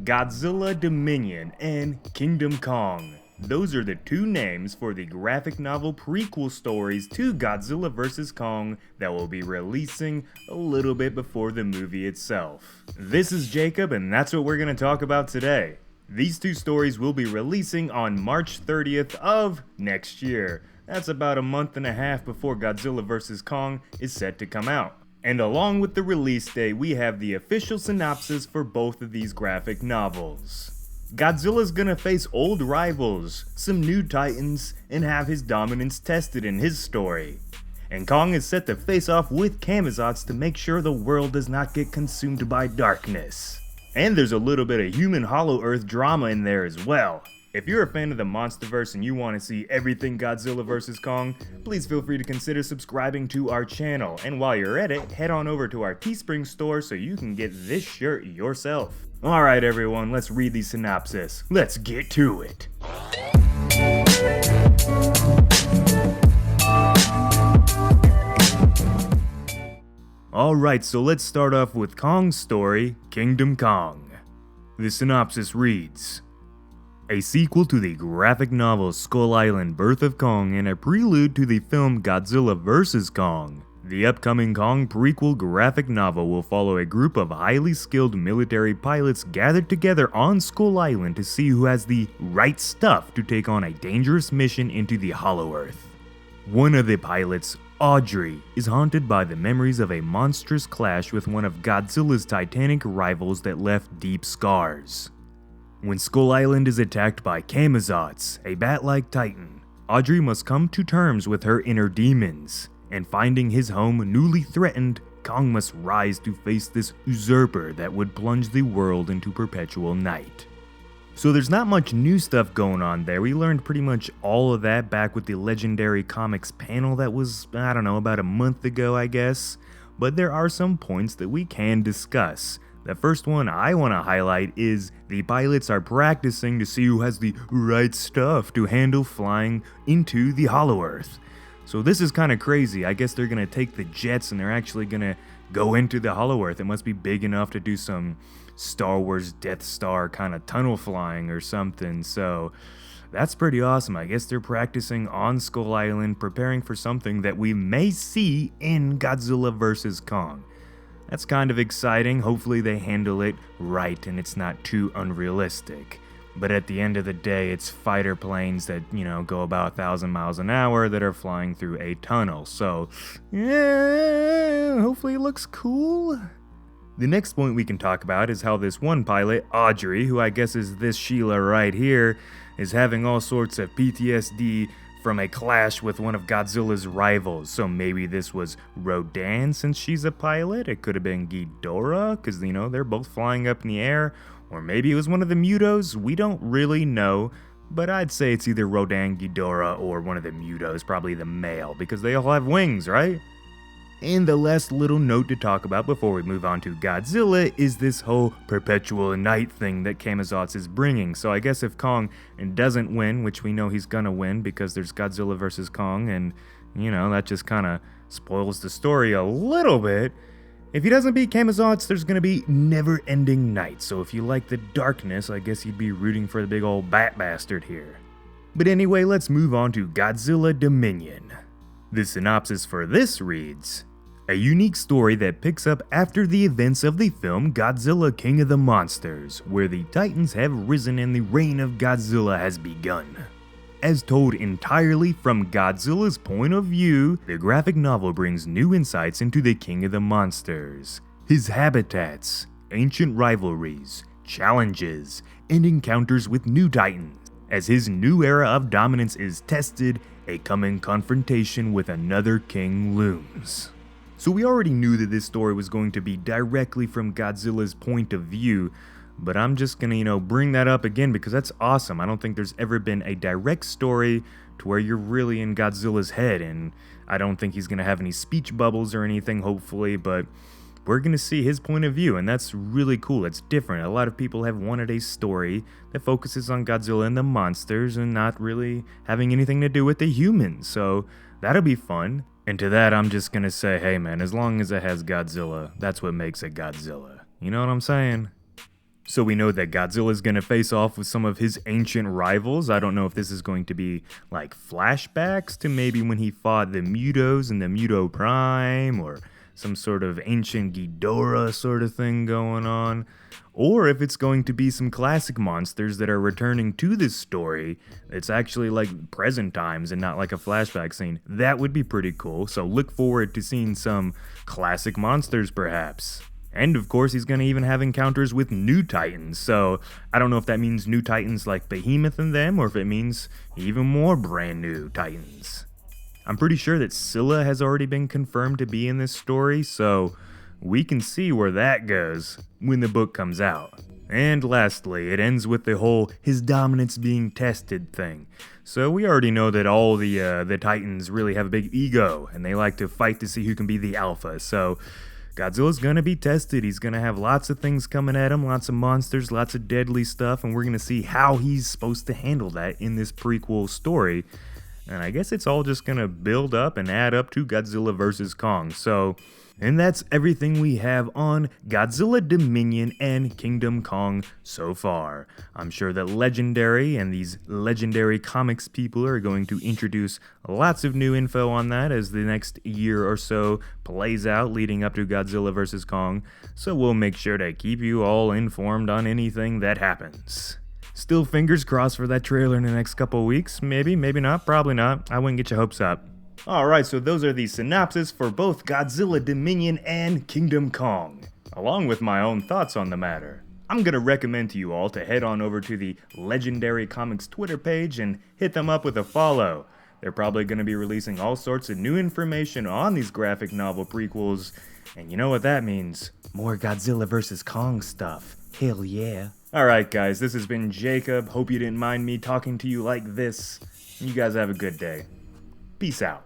Godzilla Dominion and Kingdom Kong. Those are the two names for the graphic novel prequel stories to Godzilla vs. Kong that will be releasing a little bit before the movie itself. This is Jacob, and that's what we're going to talk about today. These two stories will be releasing on March 30th of next year. That's about a month and a half before Godzilla vs. Kong is set to come out. And along with the release date, we have the official synopsis for both of these graphic novels. Godzilla's gonna face old rivals, some new titans, and have his dominance tested in his story. And Kong is set to face off with Camazotz to make sure the world does not get consumed by darkness. And there's a little bit of human Hollow Earth drama in there as well. If you're a fan of the Monsterverse and you want to see everything Godzilla vs. Kong, please feel free to consider subscribing to our channel. And while you're at it, head on over to our Teespring store so you can get this shirt yourself. Alright everyone, let's read the synopsis. Let's get to it. Alright, so let's start off with Kong's story, Kingdom Kong. The synopsis reads: a sequel to the graphic novel Skull Island: Birth of Kong and a prelude to the film Godzilla vs. Kong. The upcoming Kong prequel graphic novel will follow a group of highly skilled military pilots gathered together on Skull Island to see who has the right stuff to take on a dangerous mission into the Hollow Earth. One of the pilots, Audrey, is haunted by the memories of a monstrous clash with one of Godzilla's titanic rivals that left deep scars. When Skull Island is attacked by Camazotz, a bat-like titan, Audrey must come to terms with her inner demons, and finding his home newly threatened, Kong must rise to face this usurper that would plunge the world into perpetual night. So there's not much new stuff going on there. We learned pretty much all of that back with the Legendary Comics panel that was, I don't know, about a month ago I guess, but there are some points that we can discuss. The first one I want to highlight is the pilots are practicing to see who has the right stuff to handle flying into the Hollow Earth. So this is kind of crazy. I guess they're going to take the jets and they're actually going to go into the Hollow Earth. It must be big enough to do some Star Wars Death Star kind of tunnel flying or something. So that's pretty awesome. I guess they're practicing on Skull Island, preparing for something that we may see in Godzilla vs. Kong. That's kind of exciting. Hopefully they handle it right and it's not too unrealistic. But at the end of the day, it's fighter planes that, go about 1,000 miles an hour that are flying through a tunnel. So, yeah, hopefully it looks cool. The next point we can talk about is how this one pilot, Audrey, who I guess is this Sheila right here, is having all sorts of PTSD from a clash with one of Godzilla's rivals. So maybe this was Rodan since she's a pilot. It could have been Ghidorah because, they're both flying up in the air. Or maybe it was one of the Mutos. We don't really know. But I'd say it's either Rodan, Ghidorah, or one of the Mutos. Probably the male because they all have wings, right? And the last little note to talk about before we move on to Godzilla is this whole perpetual night thing that Camazotz is bringing. So I guess if Kong doesn't win, which we know he's gonna win because there's Godzilla vs. Kong, and that just kind of spoils the story a little bit. If he doesn't beat Camazotz, there's gonna be never-ending night. So if you like the darkness, I guess you'd be rooting for the big old bat bastard here. But anyway, let's move on to Godzilla Dominion. The synopsis for this reads: a unique story that picks up after the events of the film Godzilla King of the Monsters, where the Titans have risen and the reign of Godzilla has begun. As told entirely from Godzilla's point of view, the graphic novel brings new insights into the King of the Monsters, his habitats, ancient rivalries, challenges, and encounters with new Titans. As his new era of dominance is tested, a coming confrontation with another king looms. So we already knew that this story was going to be directly from Godzilla's point of view, but I'm just gonna, bring that up again because that's awesome. I don't think there's ever been a direct story to where you're really in Godzilla's head, and I don't think he's gonna have any speech bubbles or anything, hopefully, but we're gonna see his point of view, and that's really cool. It's different. A lot of people have wanted a story that focuses on Godzilla and the monsters and not really having anything to do with the humans, so that'll be fun. And to that, I'm just gonna say, hey man, as long as it has Godzilla, that's what makes it Godzilla. You know what I'm saying? So we know that Godzilla's gonna face off with some of his ancient rivals. I don't know if this is going to be like flashbacks to maybe when he fought the Mutos in the Muto Prime, or some sort of ancient Ghidorah sort of thing going on. Or if it's going to be some classic monsters that are returning to this story. It's actually like present times and not like a flashback scene. That would be pretty cool, so look forward to seeing some classic monsters perhaps. And of course, he's gonna even have encounters with new titans, so I don't know if that means new titans like Behemoth and them, or if it means even more brand new titans. I'm pretty sure that Scylla has already been confirmed to be in this story, so we can see where that goes when the book comes out. And lastly, it ends with the whole his dominance being tested thing. So we already know that all the titans really have a big ego, and they like to fight to see who can be the alpha, so Godzilla's gonna be tested. He's gonna have lots of things coming at him, lots of monsters, lots of deadly stuff, and we're gonna see how he's supposed to handle that in this prequel story. And I guess it's all just gonna build up and add up to Godzilla vs. Kong. And that's everything we have on Godzilla Dominion and Kingdom Kong so far. I'm sure that Legendary and these Legendary Comics people are going to introduce lots of new info on that as the next year or so plays out leading up to Godzilla vs. Kong, so we'll make sure to keep you all informed on anything that happens. Still fingers crossed for that trailer in the next couple weeks. Maybe, maybe not, probably not. I wouldn't get your hopes up. Alright, so those are the synopsis for both Godzilla Dominion and Kingdom Kong, along with my own thoughts on the matter. I'm gonna recommend to you all to head on over to the Legendary Comics Twitter page and hit them up with a follow. They're probably gonna be releasing all sorts of new information on these graphic novel prequels, and you know what that means. More Godzilla vs. Kong stuff. Hell yeah. Alright guys, this has been Jacob. Hope you didn't mind me talking to you like this. You guys have a good day. Peace out.